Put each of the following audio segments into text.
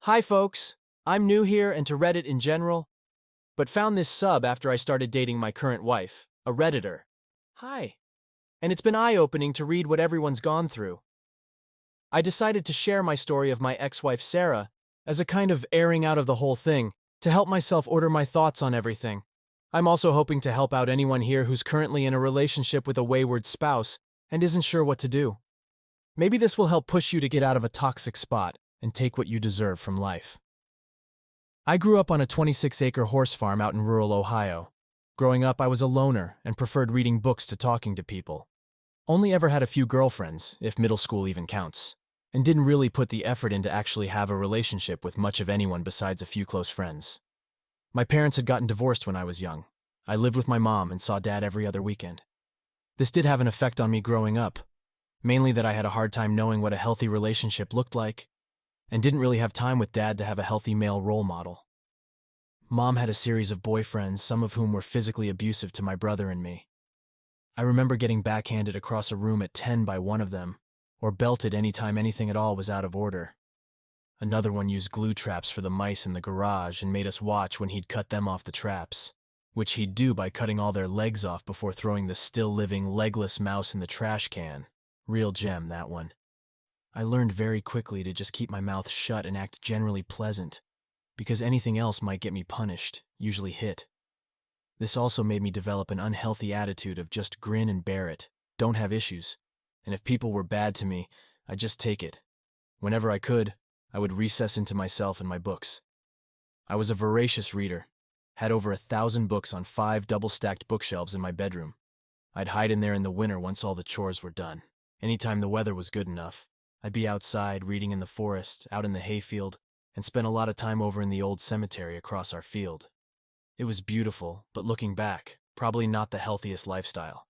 Hi folks, I'm new here and to Reddit in general, but found this sub after I started dating my current wife, a Redditor. Hi. And it's been eye-opening to read what everyone's gone through. I decided to share my story of my ex-wife Sarah as a kind of airing out of the whole thing, to help myself order my thoughts on everything. I'm also hoping to help out anyone here who's currently in a relationship with a wayward spouse and isn't sure what to do. Maybe this will help push you to get out of a toxic spot and take what you deserve from life. I grew up on a 26-acre horse farm out in rural Ohio. Growing up, I was a loner and preferred reading books to talking to people. Only ever had a few girlfriends, if middle school even counts, and didn't really put the effort in to actually have a relationship with much of anyone besides a few close friends. My parents had gotten divorced when I was young. I lived with my mom and saw dad every other weekend. This did have an effect on me growing up, mainly that I had a hard time knowing what a healthy relationship looked like, and didn't really have time with dad to have a healthy male role model. Mom had a series of boyfriends, some of whom were physically abusive to my brother and me. I remember getting backhanded across a room at 10 by one of them, or belted anytime anything at all was out of order. Another one used glue traps for the mice in the garage and made us watch when he'd cut them off the traps, which he'd do by cutting all their legs off before throwing the still-living, legless mouse in the trash can. Real gem, that one. I learned very quickly to just keep my mouth shut and act generally pleasant, because anything else might get me punished, usually hit. This also made me develop an unhealthy attitude of just grin and bear it, don't have issues, and if people were bad to me, I'd just take it. Whenever I could, I would recess into myself and my books. I was a voracious reader, had over 1,000 books on 5 double-stacked bookshelves in my bedroom. I'd hide in there in the winter once all the chores were done. Anytime the weather was good enough, I'd be outside reading in the forest, out in the hayfield, and spent a lot of time over in the old cemetery across our field. It was beautiful, but looking back, probably not the healthiest lifestyle.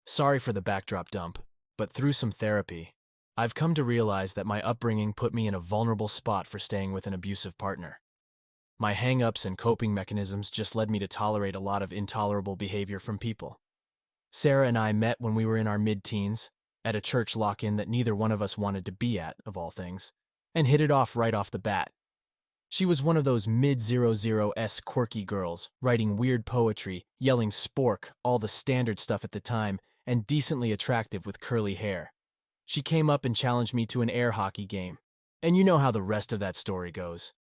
Sorry for the backdrop dump, but through some therapy, I've come to realize that my upbringing put me in a vulnerable spot for staying with an abusive partner. My hang-ups and coping mechanisms just led me to tolerate a lot of intolerable behavior from people. Sarah and I met when we were in our mid-teens, at a church lock-in that neither one of us wanted to be at, of all things, and hit it off right off the bat. She was one of those mid-00s quirky girls, writing weird poetry, yelling spork, all the standard stuff at the time, and decently attractive with curly hair. She came up and challenged me to an air hockey game, and you know how the rest of that story goes.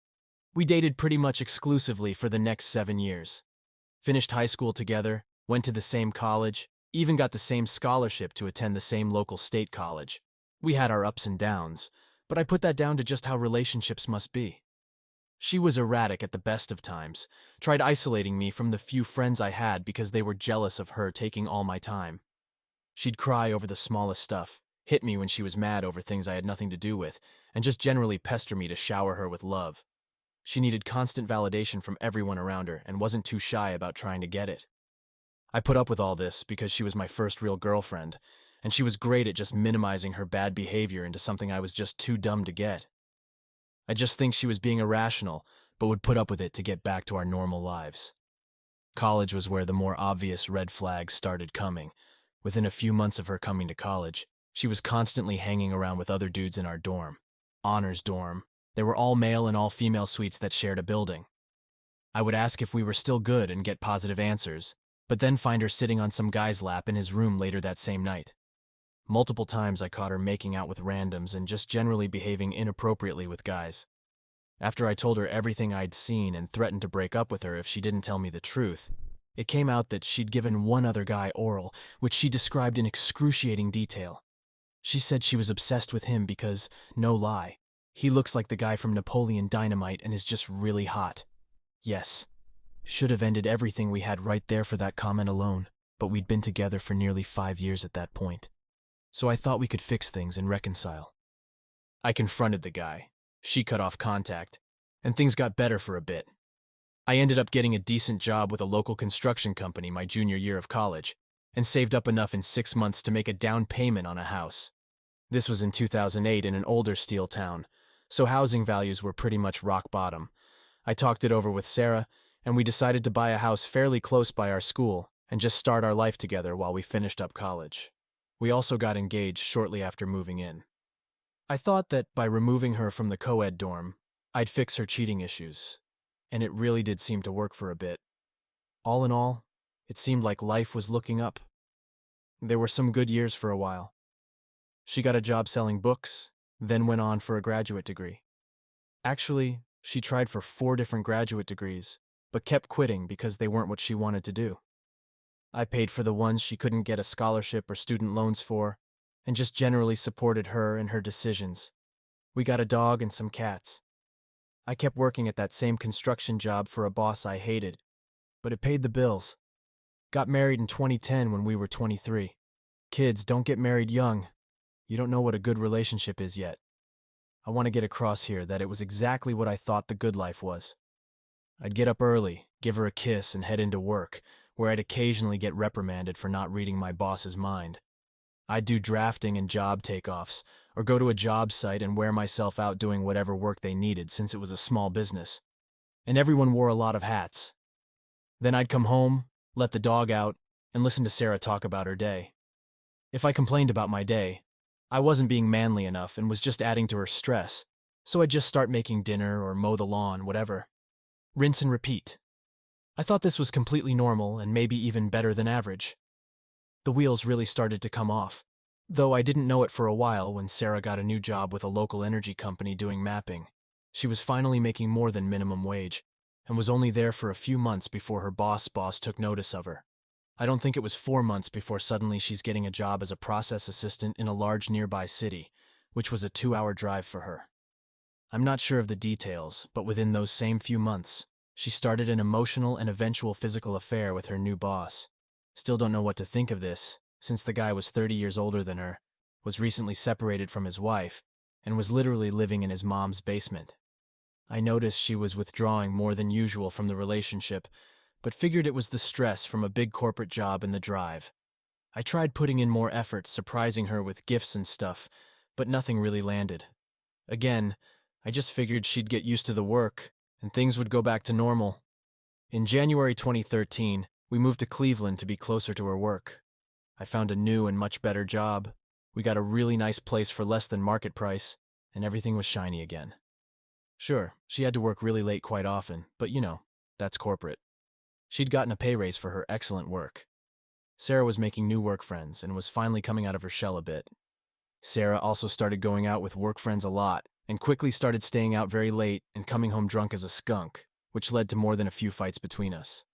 We dated pretty much exclusively for the next 7 years. Finished high school together, went to the same college, even got the same scholarship to attend the same local state college. We had our ups and downs, but I put that down to just how relationships must be. She was erratic at the best of times, tried isolating me from the few friends I had because they were jealous of her taking all my time. She'd cry over the smallest stuff, hit me when she was mad over things I had nothing to do with, and just generally pester me to shower her with love. She needed constant validation from everyone around her and wasn't too shy about trying to get it. I put up with all this because she was my first real girlfriend, and she was great at just minimizing her bad behavior into something I was just too dumb to get. I just think she was being irrational, but would put up with it to get back to our normal lives. College was where the more obvious red flags started coming. Within a few months of her coming to college, she was constantly hanging around with other dudes in our dorm. Honors dorm. They were all male and all female suites that shared a building. I would ask if we were still good and get positive answers, but then find her sitting on some guy's lap in his room later that same night. Multiple times I caught her making out with randoms and just generally behaving inappropriately with guys. After I told her everything I'd seen and threatened to break up with her if she didn't tell me the truth, it came out that she'd given one other guy oral, which she described in excruciating detail. She said she was obsessed with him because, no lie, he looks like the guy from Napoleon Dynamite and is just really hot. Yes, should have ended everything we had right there for that comment alone, but we'd been together for nearly 5 years at that point. So I thought we could fix things and reconcile. I confronted the guy. She cut off contact, and things got better for a bit. I ended up getting a decent job with a local construction company my junior year of college, and saved up enough in 6 months to make a down payment on a house. This was in 2008 in an older steel town, so housing values were pretty much rock bottom. I talked it over with Sarah, and we decided to buy a house fairly close by our school and just start our life together while we finished up college. We also got engaged shortly after moving in. I thought that by removing her from the co-ed dorm, I'd fix her cheating issues, and it really did seem to work for a bit. All in all, it seemed like life was looking up. There were some good years for a while. She got a job selling books, then went on for a graduate degree. Actually, she tried for 4 different graduate degrees, but kept quitting because they weren't what she wanted to do. I paid for the ones she couldn't get a scholarship or student loans for, and just generally supported her and her decisions. We got a dog and some cats. I kept working at that same construction job for a boss I hated, but it paid the bills. Got married in 2010 when we were 23. Kids, don't get married young. You don't know what a good relationship is yet. I want to get across here that it was exactly what I thought the good life was. I'd get up early, give her a kiss, and head into work, where I'd occasionally get reprimanded for not reading my boss's mind. I'd do drafting and job takeoffs, or go to a job site and wear myself out doing whatever work they needed since it was a small business. And everyone wore a lot of hats. Then I'd come home, let the dog out, and listen to Sarah talk about her day. If I complained about my day, I wasn't being manly enough and was just adding to her stress, so I'd just start making dinner or mow the lawn, whatever. Rinse and repeat. I thought this was completely normal and maybe even better than average. The wheels really started to come off, though I didn't know it for a while when Sarah got a new job with a local energy company doing mapping. She was finally making more than minimum wage, and was only there for a few months before her boss took notice of her. I don't think it was 4 months before suddenly she's getting a job as a process assistant in a large nearby city, which was a 2-hour drive for her. I'm not sure of the details, but within those same few months, she started an emotional and eventual physical affair with her new boss. Still don't know what to think of this, since the guy was 30 years older than her, was recently separated from his wife, and was literally living in his mom's basement. I noticed she was withdrawing more than usual from the relationship, but figured it was the stress from a big corporate job and the drive. I tried putting in more effort, surprising her with gifts and stuff, but nothing really landed. Again, I just figured she'd get used to the work, and things would go back to normal. In January 2013, we moved to Cleveland to be closer to her work. I found a new and much better job. We got a really nice place for less than market price, and everything was shiny again. Sure, she had to work really late quite often, but that's corporate. She'd gotten a pay raise for her excellent work. Sarah was making new work friends and was finally coming out of her shell a bit. Sarah also started going out with work friends a lot, and quickly started staying out very late and coming home drunk as a skunk, which led to more than a few fights between us.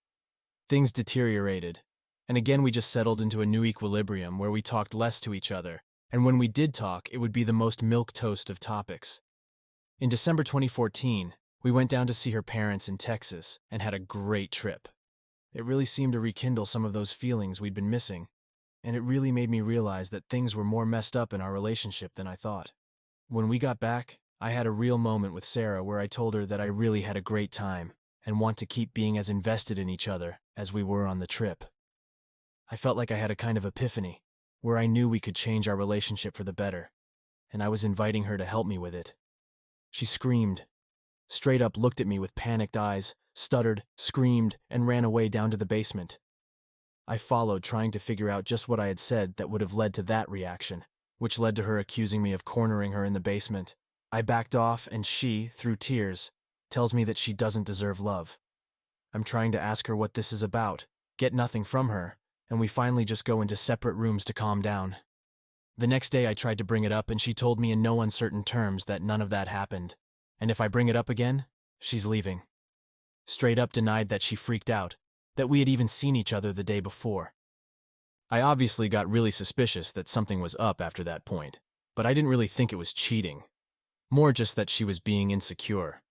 Things deteriorated, and again we just settled into a new equilibrium where we talked less to each other, and when we did talk, it would be the most milquetoast of topics. In December 2014, we went down to see her parents in Texas and had a great trip. It really seemed to rekindle some of those feelings we'd been missing, and it really made me realize that things were more messed up in our relationship than I thought. When we got back, I had a real moment with Sarah where I told her that I really had a great time and want to keep being as invested in each other as we were on the trip. I felt like I had a kind of epiphany, where I knew we could change our relationship for the better, and I was inviting her to help me with it. She screamed, straight up looked at me with panicked eyes, stuttered, screamed, and ran away down to the basement. I followed, trying to figure out just what I had said that would have led to that reaction, which led to her accusing me of cornering her in the basement. I backed off, and she, through tears, tells me that she doesn't deserve love. I'm trying to ask her what this is about, get nothing from her, and we finally just go into separate rooms to calm down. The next day I tried to bring it up, and she told me in no uncertain terms that none of that happened, and if I bring it up again, she's leaving. Straight up denied that she freaked out, that we had even seen each other the day before. I obviously got really suspicious that something was up after that point, but I didn't really think it was cheating. More just that she was being insecure.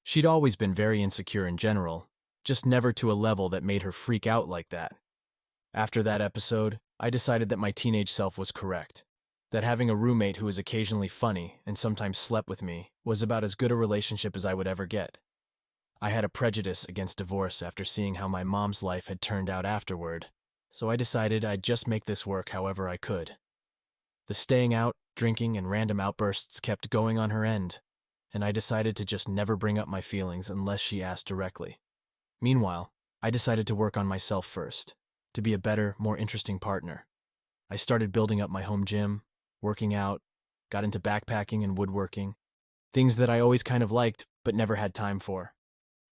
She'd always been very insecure in general, just never to a level that made her freak out like that. After that episode, I decided that my teenage self was correct, that having a roommate who was occasionally funny and sometimes slept with me was about as good a relationship as I would ever get. I had a prejudice against divorce after seeing how my mom's life had turned out afterward, so I decided I'd just make this work however I could. The staying out, drinking, and random outbursts kept going on her end, and I decided to just never bring up my feelings unless she asked directly. Meanwhile, I decided to work on myself first, to be a better, more interesting partner. I started building up my home gym, working out, got into backpacking and woodworking, things that I always kind of liked but never had time for.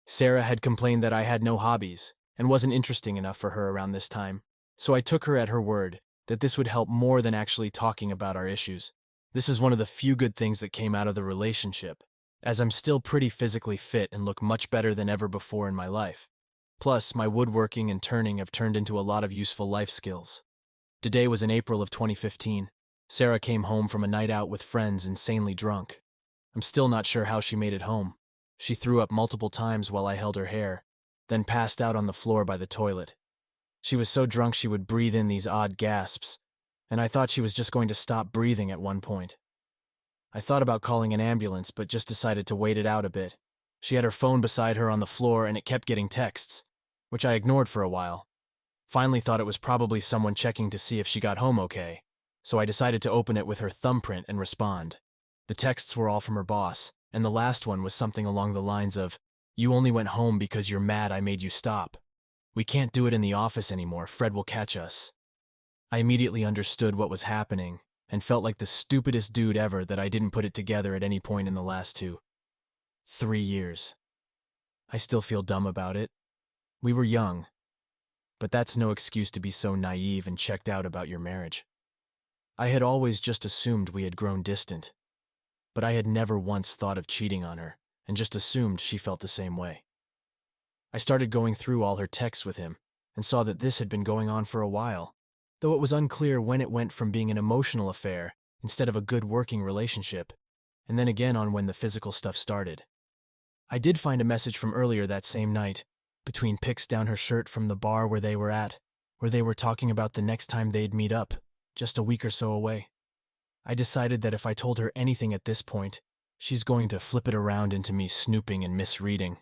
Sarah had complained that I had no hobbies and wasn't interesting enough for her around this time, so I took her at her word that this would help more than actually talking about our issues. This is one of the few good things that came out of the relationship, as I'm still pretty physically fit and look much better than ever before in my life. Plus, my woodworking and turning have turned into a lot of useful life skills. Today was in April of 2015. Sarah came home from a night out with friends insanely drunk. I'm still not sure how she made it home. She threw up multiple times while I held her hair, then passed out on the floor by the toilet. She was so drunk she would breathe in these odd gasps, and I thought she was just going to stop breathing at one point. I thought about calling an ambulance, but just decided to wait it out a bit. She had her phone beside her on the floor and it kept getting texts, which I ignored for a while. Finally thought it was probably someone checking to see if she got home okay, so I decided to open it with her thumbprint and respond. The texts were all from her boss, and the last one was something along the lines of, "You only went home because you're mad I made you stop. We can't do it in the office anymore, Fred will catch us." I immediately understood what was happening and felt like the stupidest dude ever that I didn't put it together at any point in the last 3 years. I still feel dumb about it. We were young, but that's no excuse to be so naive and checked out about your marriage. I had always just assumed we had grown distant, but I had never once thought of cheating on her and just assumed she felt the same way. I started going through all her texts with him and saw that this had been going on for a while, though it was unclear when it went from being an emotional affair instead of a good working relationship, and then again on when the physical stuff started. I did find a message from earlier that same night, between pics down her shirt from the bar where they were at, where they were talking about the next time they'd meet up, just a week or so away. I decided that if I told her anything at this point, she's going to flip it around into me snooping and misreading,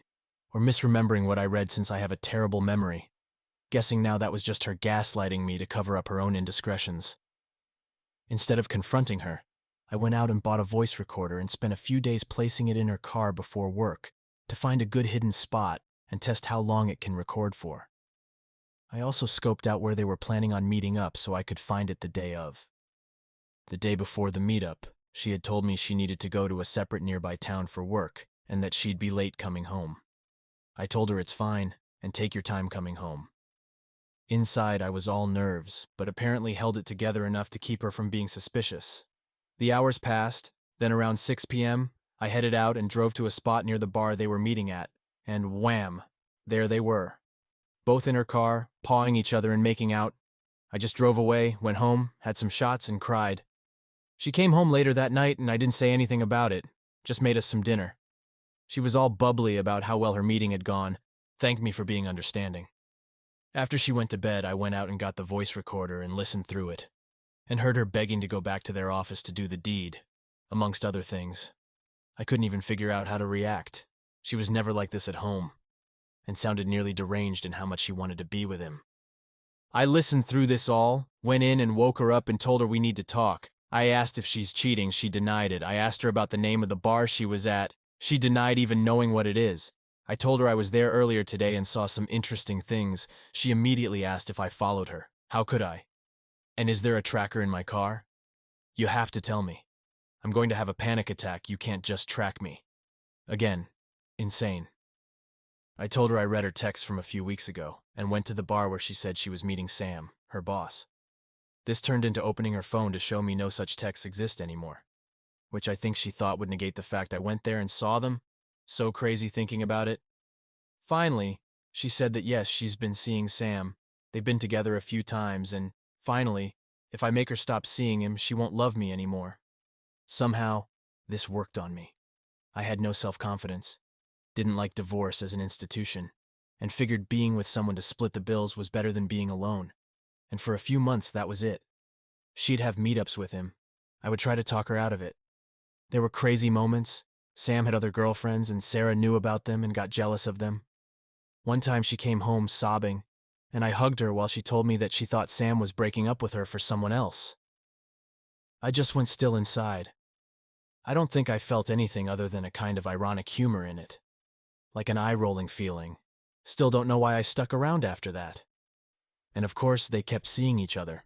or misremembering what I read since I have a terrible memory. Guessing now that was just her gaslighting me to cover up her own indiscretions. Instead of confronting her, I went out and bought a voice recorder and spent a few days placing it in her car before work to find a good hidden spot and test how long it can record for. I also scoped out where they were planning on meeting up so I could find it the day of. The day before the meetup, she had told me she needed to go to a separate nearby town for work and that she'd be late coming home. I told her it's fine and take your time coming home. Inside, I was all nerves, but apparently held it together enough to keep her from being suspicious. The hours passed, then around 6 p.m., I headed out and drove to a spot near the bar they were meeting at, and wham, there they were. Both in her car, pawing each other and making out. I just drove away, went home, had some shots, and cried. She came home later that night and I didn't say anything about it, just made us some dinner. She was all bubbly about how well her meeting had gone, thanked me for being understanding. After she went to bed, I went out and got the voice recorder and listened through it, and heard her begging to go back to their office to do the deed, amongst other things. I couldn't even figure out how to react. She was never like this at home, and sounded nearly deranged in how much she wanted to be with him. I listened through this all, went in and woke her up and told her we need to talk. I asked if she's cheating, she denied it. I asked her about the name of the bar she was at. She denied even knowing what it is. I told her I was there earlier today and saw some interesting things. She immediately asked if I followed her. How could I? And is there a tracker in my car? You have to tell me. I'm going to have a panic attack. You can't just track me. Again, insane. I told her I read her text from a few weeks ago and went to the bar where she said she was meeting Sam, her boss. This turned into opening her phone to show me no such texts exist anymore, which I think she thought would negate the fact I went there and saw them. So crazy thinking about it. Finally, she said that yes, she's been seeing Sam. They've been together a few times, and finally, if I make her stop seeing him, she won't love me anymore. Somehow, this worked on me. I had no self-confidence, didn't like divorce as an institution, and figured being with someone to split the bills was better than being alone. And for a few months, that was it. She'd have meetups with him. I would try to talk her out of it. There were crazy moments. Sam had other girlfriends, and Sarah knew about them and got jealous of them. One time she came home sobbing, and I hugged her while she told me that she thought Sam was breaking up with her for someone else. I just went still inside. I don't think I felt anything other than a kind of ironic humor in it, like an eye-rolling feeling. Still don't know why I stuck around after that. And of course, they kept seeing each other.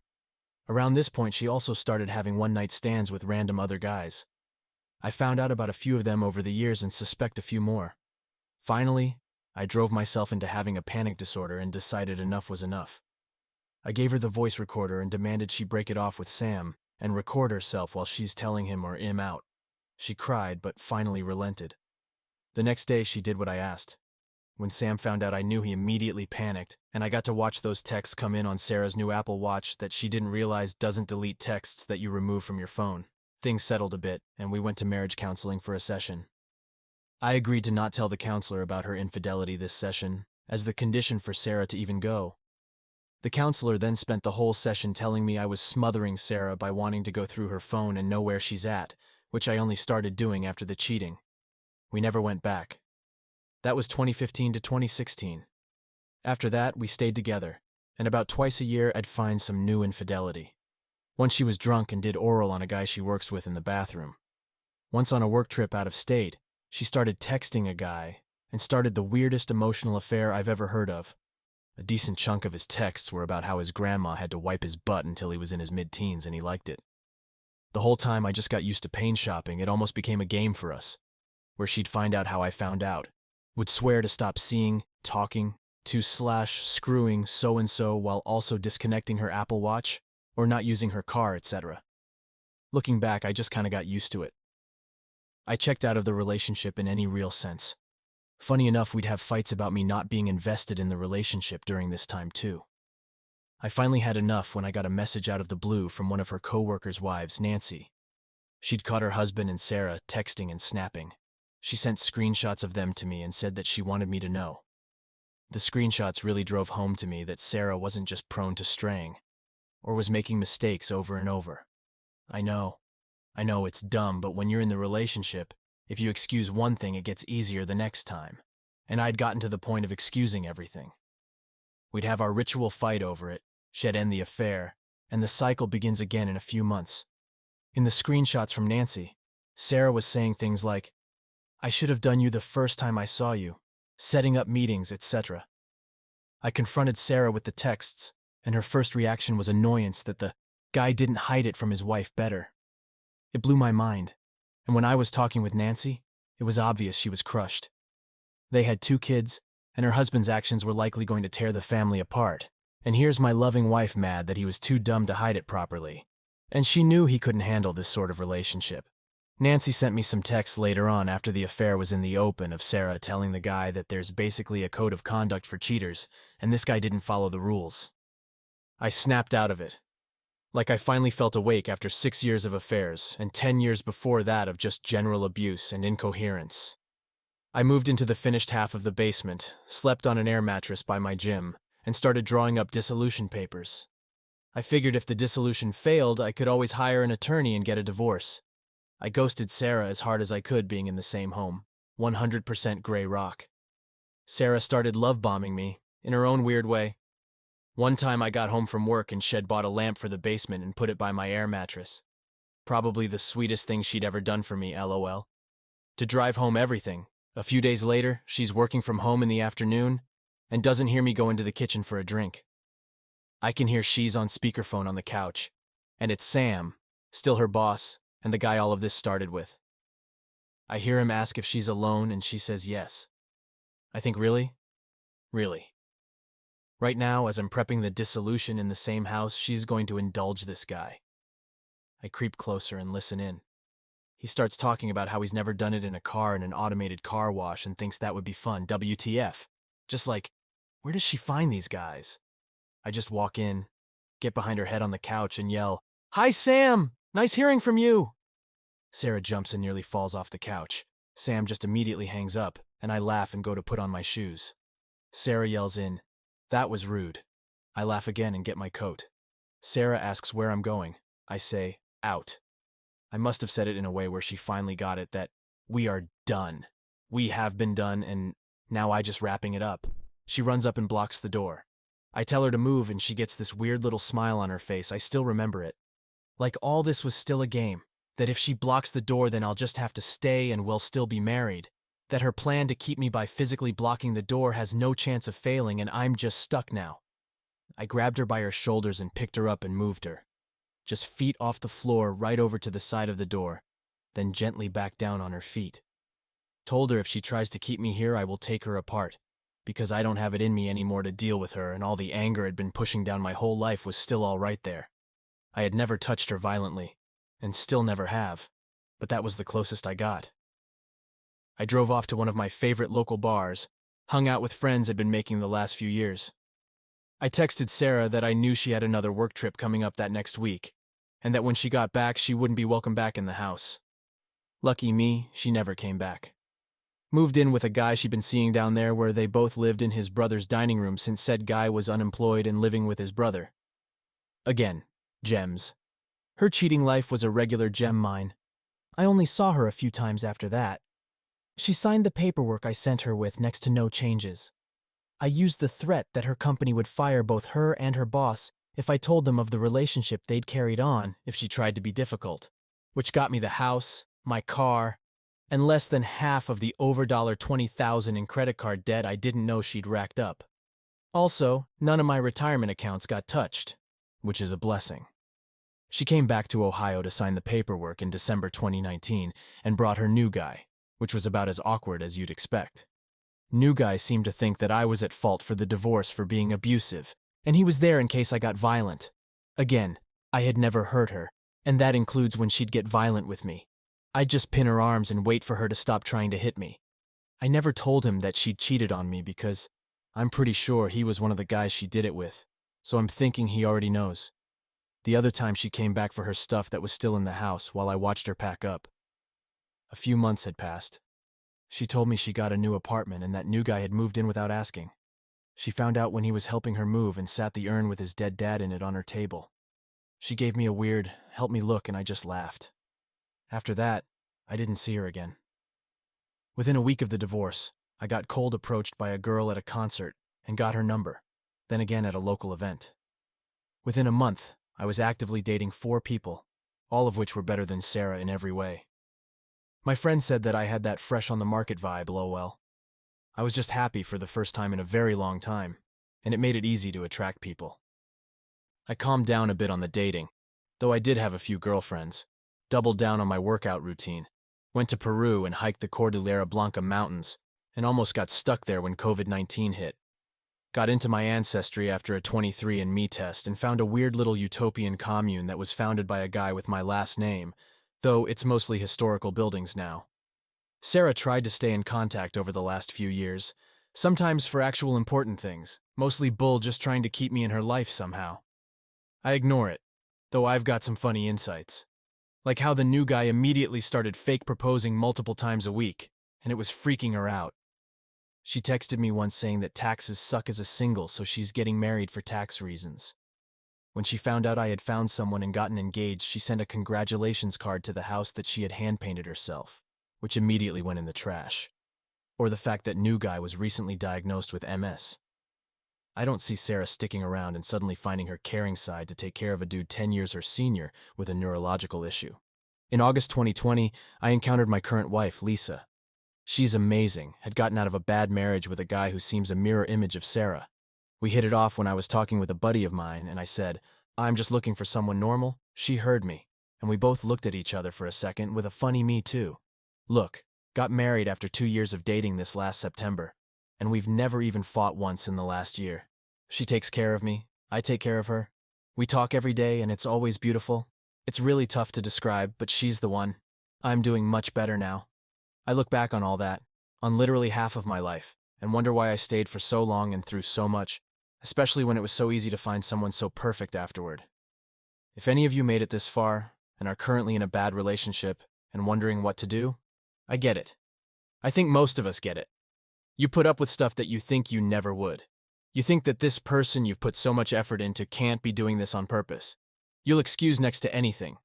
Around this point, she also started having one-night stands with random other guys. I found out about a few of them over the years and suspect a few more. Finally, I drove myself into having a panic disorder and decided enough was enough. I gave her the voice recorder and demanded she break it off with Sam and record herself while she's telling him or him out. She cried, but finally relented. The next day, she did what I asked. When Sam found out, I knew he immediately panicked, and I got to watch those texts come in on Sarah's new Apple Watch that she didn't realize doesn't delete texts that you remove from your phone. Things settled a bit, and we went to marriage counseling for a session. I agreed to not tell the counselor about her infidelity this session, as the condition for Sarah to even go. The counselor then spent the whole session telling me I was smothering Sarah by wanting to go through her phone and know where she's at, which I only started doing after the cheating. We never went back. That was 2015 to 2016. After that, we stayed together, and about twice a year I'd find some new infidelity. Once she was drunk and did oral on a guy she works with in the bathroom. Once on a work trip out of state, she started texting a guy and started the weirdest emotional affair I've ever heard of. A decent chunk of his texts were about how his grandma had to wipe his butt until he was in his mid-teens and he liked it. The whole time I just got used to pain shopping, it almost became a game for us, where she'd find out how I found out, would swear to stop seeing, talking, to screwing so-and-so while also disconnecting her Apple Watch, or not using her car, etc. Looking back, I just kinda got used to it. I checked out of the relationship in any real sense. Funny enough, we'd have fights about me not being invested in the relationship during this time too. I finally had enough when I got a message out of the blue from one of her co-workers' wives, Nancy. She'd caught her husband and Sarah texting and snapping. She sent screenshots of them to me and said that she wanted me to know. The screenshots really drove home to me that Sarah wasn't just prone to straying, or was making mistakes over and over. I know it's dumb, but when you're in the relationship, if you excuse one thing, it gets easier the next time. And I'd gotten to the point of excusing everything. We'd have our ritual fight over it, she'd end the affair, and the cycle begins again in a few months. In the screenshots from Nancy, Sarah was saying things like, "I should have done you the first time I saw you," setting up meetings, etc. I confronted Sarah with the texts, and her first reaction was annoyance that the guy didn't hide it from his wife better. It blew my mind, and when I was talking with Nancy, it was obvious she was crushed. They had 2 kids, and her husband's actions were likely going to tear the family apart, and here's my loving wife mad that he was too dumb to hide it properly. And she knew he couldn't handle this sort of relationship. Nancy sent me some texts later on after the affair was in the open of Sarah telling the guy that there's basically a code of conduct for cheaters, and this guy didn't follow the rules. I snapped out of it. Like I finally felt awake after 6 years of affairs, and 10 years before that of just general abuse and incoherence. I moved into the finished half of the basement, slept on an air mattress by my gym, and started drawing up dissolution papers. I figured if the dissolution failed, I could always hire an attorney and get a divorce. I ghosted Sarah as hard as I could being in the same home, 100% gray rock. Sarah started love-bombing me, in her own weird way. One time I got home from work and she'd bought a lamp for the basement and put it by my air mattress. Probably the sweetest thing she'd ever done for me, lol. To drive home everything. A few days later, she's working from home in the afternoon and doesn't hear me go into the kitchen for a drink. I can hear she's on speakerphone on the couch, and it's Sam, still her boss, and the guy all of this started with. I hear him ask if she's alone, and she says yes. I think, really? Really. Right now, as I'm prepping the dissolution in the same house, she's going to indulge this guy. I creep closer and listen in. He starts talking about how he's never done it in a car in an automated car wash and thinks that would be fun. WTF. Just like, where does she find these guys? I just walk in, get behind her head on the couch and yell, "Hi, Sam! Nice hearing from you!" Sarah jumps and nearly falls off the couch. Sam just immediately hangs up, and I laugh and go to put on my shoes. Sarah yells in, "That was rude." I laugh again and get my coat. Sarah asks where I'm going. I say, "Out." I must have said it in a way where she finally got it that we are done. We have been done, and now I just wrapping it up. She runs up and blocks the door. I tell her to move and she gets this weird little smile on her face. I still remember it. Like all this was still a game. That if she blocks the door, then I'll just have to stay and we'll still be married. That her plan to keep me by physically blocking the door has no chance of failing and I'm just stuck now. I grabbed her by her shoulders and picked her up and moved her. Just feet off the floor right over to the side of the door. then gently backed down on her feet. Told her if she tries to keep me here, I will take her apart, because I don't have it in me anymore to deal with her, and all the anger had been pushing down my whole life was still all right there. I had never touched her violently, and still never have, but that was the closest I got. I drove off to one of my favorite local bars, hung out with friends I'd been making the last few years. I texted Sarah that I knew she had another work trip coming up that next week, and that when she got back, she wouldn't be welcome back in the house. Lucky me, she never came back. Moved in with a guy she'd been seeing down there where they both lived in his brother's dining room since said guy was unemployed and living with his brother. Again, gems. Her cheating life was a regular gem mine. I only saw her a few times after that. She signed the paperwork I sent her with next to no changes. I used the threat that her company would fire both her and her boss if I told them of the relationship they'd carried on if she tried to be difficult, which got me the house, my car, and less than half of the over $20,000 in credit card debt I didn't know she'd racked up. Also, none of my retirement accounts got touched, which is a blessing. She came back to Ohio to sign the paperwork in December 2019 and brought her new guy, which was about as awkward as you'd expect. New guy seemed to think that I was at fault for the divorce for being abusive, and he was there in case I got violent. Again, I had never hurt her, and that includes when she'd get violent with me. I'd just pin her arms and wait for her to stop trying to hit me. I never told him that she'd cheated on me because I'm pretty sure he was one of the guys she did it with, so I'm thinking he already knows. The other time she came back for her stuff that was still in the house while I watched her pack up. A few months had passed. She told me she got a new apartment and that new guy had moved in without asking. She found out when he was helping her move and sat the urn with his dead dad in it on her table. She gave me a weird, help me look, and I just laughed. After that, I didn't see her again. Within a week of the divorce, I got cold approached by a girl at a concert and got her number, then again at a local event. Within a month, I was actively dating 4 people, all of which were better than Sarah in every way. My friend said that I had that fresh on the market vibe, lol. I was just happy for the first time in a very long time, and it made it easy to attract people. I calmed down a bit on the dating, though I did have a few girlfriends, doubled down on my workout routine, went to Peru and hiked the Cordillera Blanca mountains, and almost got stuck there when COVID-19 hit. Got into my ancestry after a 23andMe test and found a weird little utopian commune that was founded by a guy with my last name, though it's mostly historical buildings now. Sarah tried to stay in contact over the last few years, sometimes for actual important things, mostly bull just trying to keep me in her life somehow. I ignore it, though I've got some funny insights. Like how the new guy immediately started fake proposing multiple times a week, and it was freaking her out. She texted me once saying that taxes suck as a single, so she's getting married for tax reasons. When she found out I had found someone and gotten engaged, she sent a congratulations card to the house that she had hand-painted herself, which immediately went in the trash. Or the fact that new guy was recently diagnosed with MS. I don't see Sarah sticking around and suddenly finding her caring side to take care of a dude 10 years her senior with a neurological issue. In August 2020, I encountered my current wife, Lisa. She's amazing, had gotten out of a bad marriage with a guy who seems a mirror image of Sarah. We hit it off when I was talking with a buddy of mine, and I said, I'm just looking for someone normal. She heard me, and we both looked at each other for a second with a funny me too. Look, got married after 2 years of dating this last September, and we've never even fought once in the last year. She takes care of me, I take care of her. We talk every day, and it's always beautiful. It's really tough to describe, but she's the one. I'm doing much better now. I look back on all that, on literally half of my life, and wonder why I stayed for so long and through so much, especially when it was so easy to find someone so perfect afterward. If any of you made it this far, and are currently in a bad relationship, and wondering what to do, I get it. I think most of us get it. You put up with stuff that you think you never would. You think that this person you've put so much effort into can't be doing this on purpose. You'll excuse next to anything.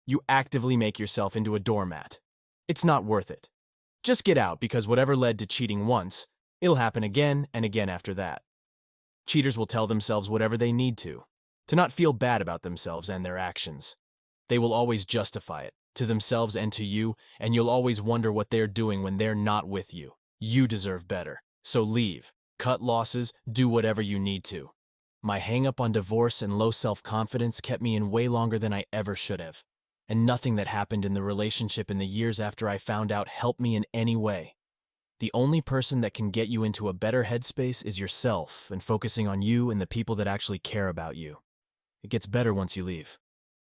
You actively make yourself into a doormat. It's not worth it. Just get out, because whatever led to cheating once, it'll happen again and again after that. Cheaters will tell themselves whatever they need to not feel bad about themselves and their actions. They will always justify it, to themselves and to you, and you'll always wonder what they're doing when they're not with you. You deserve better, so leave, cut losses, do whatever you need to. My hang-up on divorce and low self-confidence kept me in way longer than I ever should have. and nothing that happened in the relationship in the years after I found out helped me in any way. The only person that can get you into a better headspace is yourself and focusing on you and the people that actually care about you. It gets better once you leave.